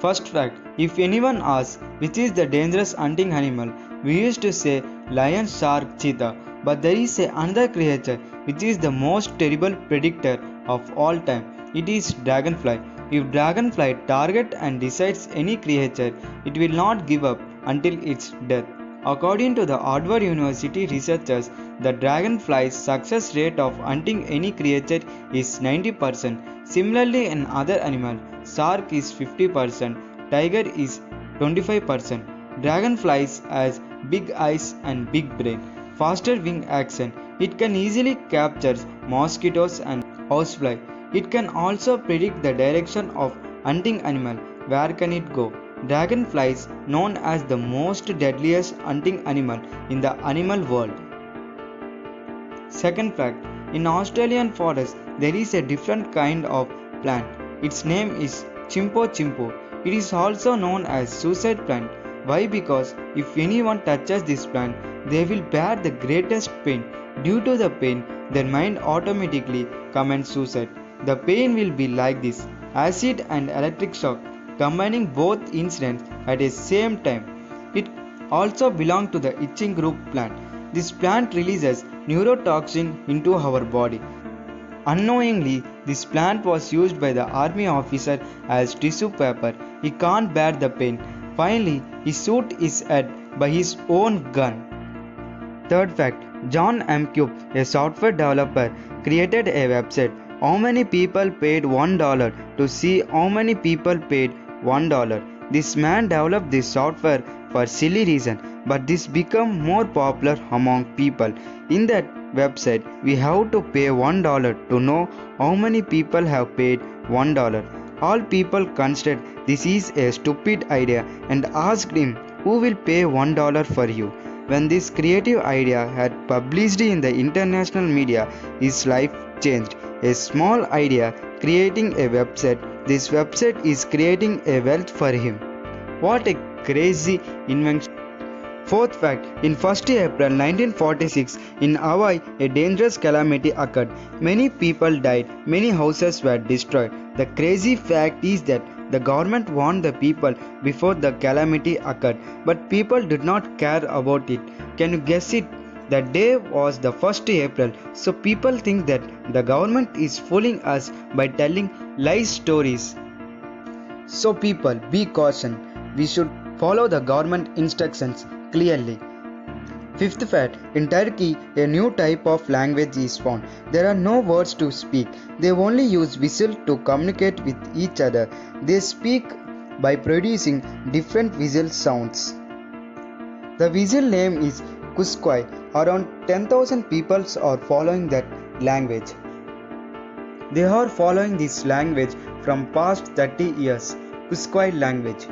First fact, if anyone asks which is the dangerous hunting animal, we used to say lion, shark, cheetah. But there is another creature which is the most terrible predator of all time. It is dragonfly. If dragonfly targets and decides any creature, it will not give up until its death. According to the Harvard University researchers, the dragonfly's success rate of hunting any creature is 90%. Similarly, in other animals, shark is 50%, tiger is 25%. Dragonflies has big eyes and big brain, faster wing action. It can easily capture mosquitoes and housefly. It can also predict the direction of hunting animal. Where can it go? Dragonfly is known as the most deadliest hunting animal in the animal world. Second fact, in Australian forest there is a different kind of plant. Its name is Chimpo Chimpo. It is also known as suicide plant. Why? Because if anyone touches this plant, they will bear the greatest pain. Due to the pain, their mind automatically commits suicide. The pain will be like this: acid and electric shock, combining both incidents at the same time. It also belongs to the itching group plant. This plant releases neurotoxin into our body. Unknowingly, this plant was used by the army officer as tissue paper. He can't bear the pain. Finally, he shot his head by his own gun. Third fact, John M. Cube, a software developer, created a website. How many people paid $1 to see how many people paid $1. This man developed this software for silly reason, but this became more popular among people. In that website, we have to pay $1 to know how many people have paid $1. All people considered this is a stupid idea and asked him, who will pay $1 for you? When this creative idea had published in the international media, his life changed. A small idea creating a website. This website is creating a wealth for him. What a crazy invention. Fourth fact, in 1st April 1946 in Hawaii, a dangerous calamity occurred. Many people died, many houses were destroyed. The crazy fact is that the government warned the people before the calamity occurred, but people did not care about it. Can you guess it? The day was the 1st April, so people think that the government is fooling us by telling lie stories. So people, be cautioned. We should follow the government instructions clearly. Fifth fact, in Turkey, a new type of language is found. There are no words to speak. They only use whistle to communicate with each other. They speak by producing different whistle sounds. The whistle name is Kuskoi. Around 10,000 people are following that language. They are following this language from past 30 years. Kuskoi language.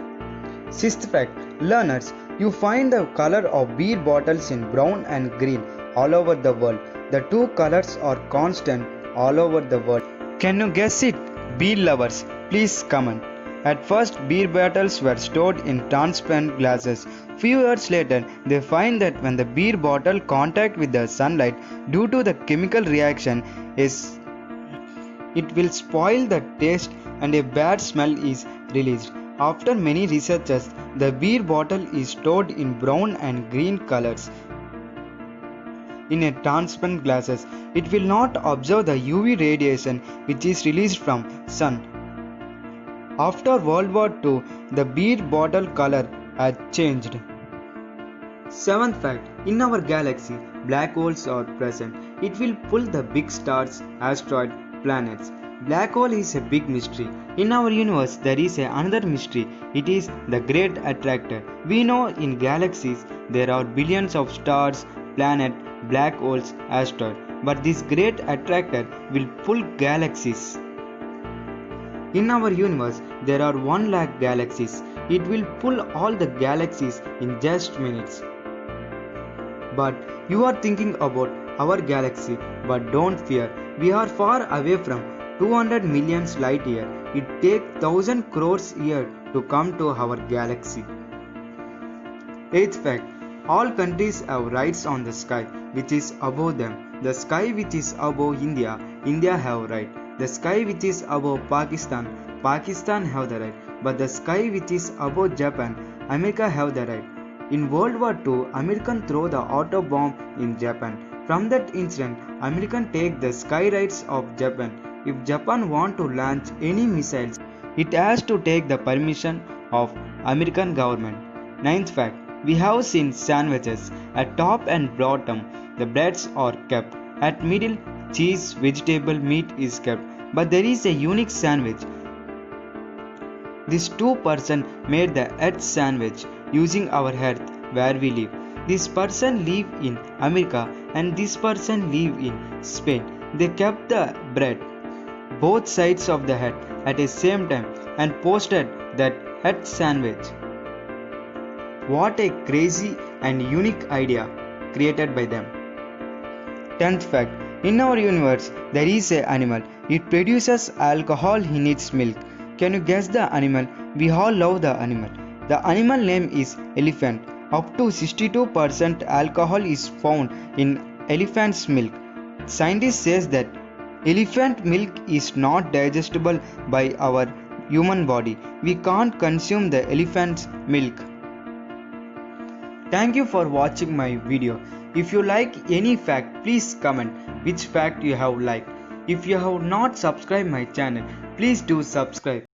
Sixth fact, learners, you find the color of beer bottles in brown and green all over the world. The two colors are constant all over the world. Can you guess it? Beer lovers, please comment. At first, beer bottles were stored in transparent glasses. Few years later, they find that when the beer bottle contact with the sunlight, due to the chemical reaction, it will spoil the taste and a bad smell is released. After many researches, the beer bottle is stored in brown and green colors in a transparent glasses. It will not absorb the UV radiation which is released from sun. After World War II, the beer bottle color has changed. Seventh fact, in our galaxy, black holes are present. It will pull the big stars, asteroids, planets. Black hole is a big mystery. In our universe, there is another mystery. It is the Great Attractor. We know in galaxies there are billions of stars, planets, black holes, asteroids. But this Great Attractor will pull galaxies. In our universe, there are 1 lakh galaxies. It will pull all the galaxies in just minutes. But you are thinking about our galaxy, but don't fear. We are far away from 200 million light years. It takes 1000 crores years to come to our galaxy. Eighth fact, all countries have rights on the sky which is above them. The sky which is above India, India have right. The sky which is above Pakistan, Pakistan have the right. but the sky which is above Japan, America have the right. In World War II, American throw the atom bomb in Japan. From that incident, American take the sky rights of Japan. If Japan want to launch any missiles, it has to take the permission of American government. Ninth fact, we have seen sandwiches. At top and bottom, the breads are kept. At middle, cheese, vegetable, meat is kept. But there is a unique sandwich. This two-person made the earth sandwich using our earth where we live. This person live in America and this person live in Spain. They kept the bread, both sides of the earth at the same time and posted that earth sandwich. What a crazy and unique idea created by them. 10th fact, in our universe there is an animal. It produces alcohol in its milk. Can you guess the animal? We all love the animal. The animal name is elephant. Up to 62% alcohol is found in elephant's milk. Scientists says that elephant milk is not digestible by our human body. We can't consume the elephant's milk. Thank you for watching my video. If you like any fact, please comment which fact you have liked. If you have not subscribed my channel, please do subscribe.